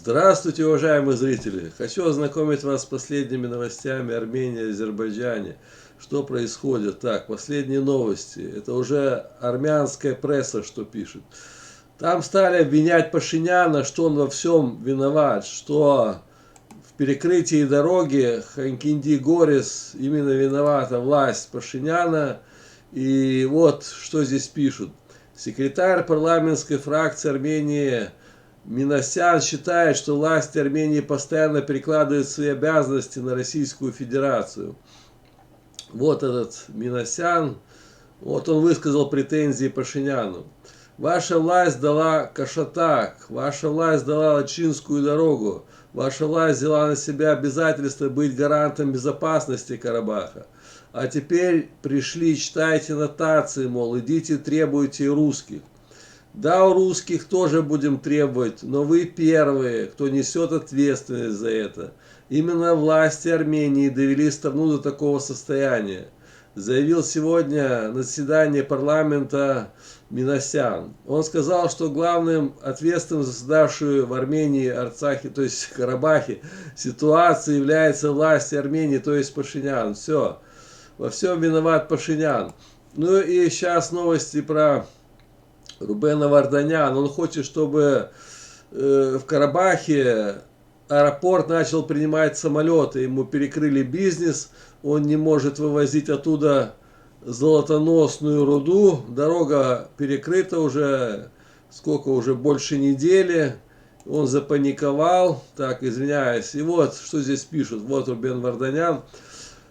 Здравствуйте, уважаемые зрители! Хочу ознакомить вас с последними новостями Армении и Азербайджане. Что происходит? Так, последние новости. Это уже армянская пресса, что пишет. Там стали обвинять Пашиняна, что он во всем виноват, что в перекрытии дороги Ханкинди-Горис именно виновата власть Пашиняна. И вот что здесь пишут. Секретарь парламентской фракции Армении Минасян считает, что власти Армении постоянно перекладывают свои обязанности на Российскую Федерацию. Вот этот Минасян, вот он высказал претензии Пашиняну. Ваша власть дала Кашатак, ваша власть дала Лачинскую дорогу, ваша власть взяла на себя обязательство быть гарантом безопасности Карабаха. А теперь пришли, читайте нотации, мол, идите требуйте русских. Да, у русских тоже будем требовать, но вы первые, кто несет ответственность за это. Именно власти Армении довели страну до такого состояния, заявил сегодня на заседании парламента Минасян. Он сказал, что главным ответственным за создавшую в Армении, Арцахе, то есть Карабахе, ситуацию является власть Армении, то есть Пашинян. Все, во всем виноват Пашинян. Ну и сейчас новости про Рубена Варданяна. Он хочет, чтобы в Карабахе аэропорт начал принимать самолеты. Ему перекрыли бизнес, он не может вывозить оттуда золотоносную руду. Дорога перекрыта уже, сколько, уже больше недели. Он запаниковал. Так, извиняюсь. И вот, что здесь пишут. Вот Рубен Варданян.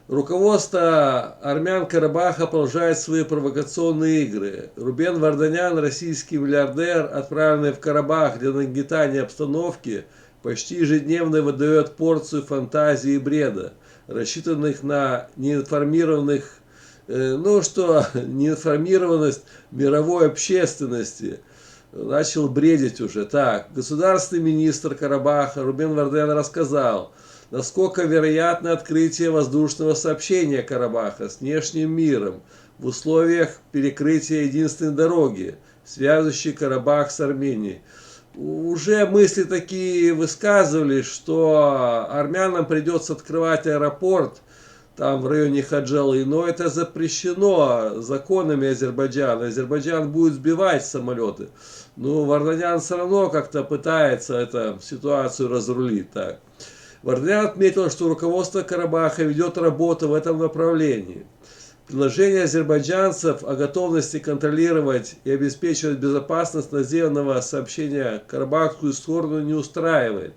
Руководство армян Карабаха продолжает свои провокационные игры. Рубен Варданян, российский миллиардер, отправленный в Карабах для нагнетания обстановки, почти ежедневно выдает порцию фантазии и бреда, рассчитанных на неинформированность мировой общественности. Начал бредить уже. Так, государственный министр Карабаха Рубен Варданян рассказал, насколько вероятно открытие воздушного сообщения Карабаха с внешним миром в условиях перекрытия единственной дороги, связывающей Карабах с Арменией. Уже мысли такие высказывались, что армянам придется открывать аэропорт там в районе Хаджалы, но это запрещено законами Азербайджана. Азербайджан будет сбивать самолеты. Но Варданян все равно как-то пытается эту ситуацию разрулить. Так. Варданян отметил, что руководство Карабаха ведет работу в этом направлении. Предложение азербайджанцев о готовности контролировать и обеспечивать безопасность наземного сообщения карабахскую сторону не устраивает.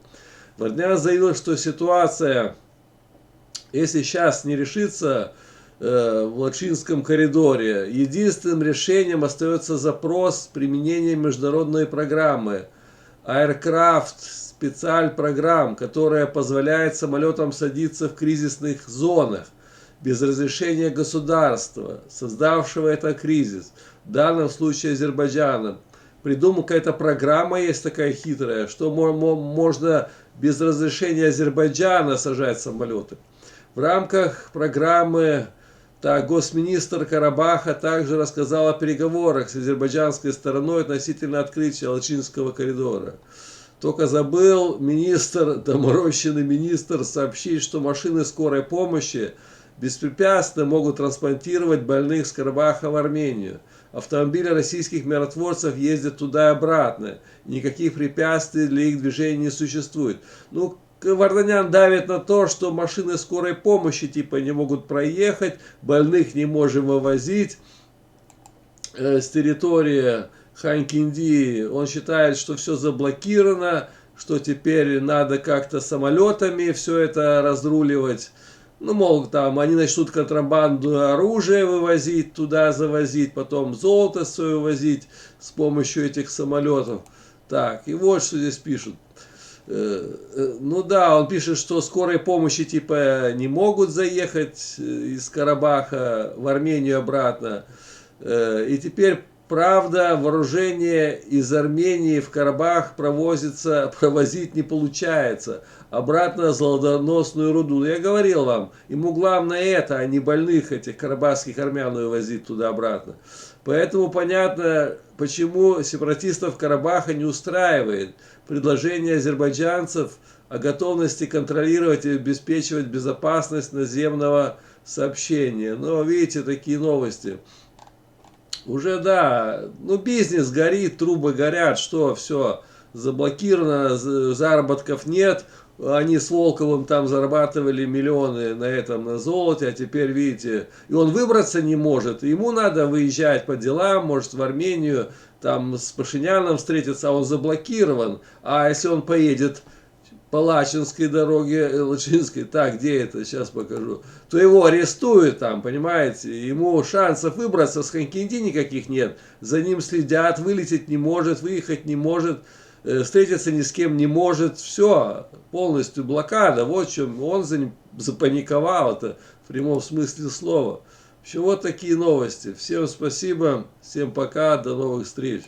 Варданян заявил, что ситуация, если сейчас не решится в Лачинском коридоре, единственным решением остается запрос с применением международной программы Aircraft специаль-программ, которая позволяет самолетам садиться в кризисных зонах без разрешения государства, создавшего этот кризис, в данном случае Азербайджана. Придумана какая-то программа есть такая хитрая, что можно без разрешения Азербайджана сажать самолеты. В рамках программы госминистр Карабаха также рассказал о переговорах с азербайджанской стороной относительно открытия Лачинского коридора. Только забыл доморощенный министр сообщить, что машины скорой помощи беспрепятственно могут транспортировать больных с Карабаха в Армению. Автомобили российских миротворцев ездят туда и обратно. Никаких препятствий для их движения не существует. Ну, Варданян давит на то, что машины скорой помощи типа не могут проехать, больных не можем вывозить с территории Ханкинди. Он считает, что все заблокировано, что теперь надо как-то самолетами все это разруливать. Ну, мол, там они начнут контрабанду оружия вывозить, туда завозить, потом золото свое вывозить с помощью этих самолетов. Так, и вот что здесь пишут. Ну да, он пишет, что скорой помощи типа не могут заехать из Карабаха в Армению обратно. И теперь, правда, вооружение из Армении в Карабах провозить не получается. Обратно золотоносную руду. Я говорил вам, ему главное это, а не больных этих карабахских армян вывозить туда-обратно. Поэтому понятно, почему сепаратистов Карабаха не устраивает. предложение азербайджанцев о готовности контролировать и обеспечивать безопасность наземного сообщения. Но видите, такие новости. Уже, да, ну бизнес горит, трубы горят, что, все, заблокировано, заработков нет. Они с Волковым там зарабатывали миллионы на этом, на золоте, а теперь, видите, и он выбраться не может. Ему надо выезжать по делам, может в Армению, там с Пашиняном встретиться, а он заблокирован. А если он поедет по Лачинской дороге, Лачинской, так, где это, сейчас покажу, то его арестуют там, понимаете, ему шансов выбраться с Ханкинди никаких нет, за ним следят, вылететь не может, выехать не может, встретиться ни с кем не может, все, полностью блокада, вот в чем он запаниковал, это в прямом смысле слова. В общем, вот такие новости. Всем спасибо, всем пока, до новых встреч.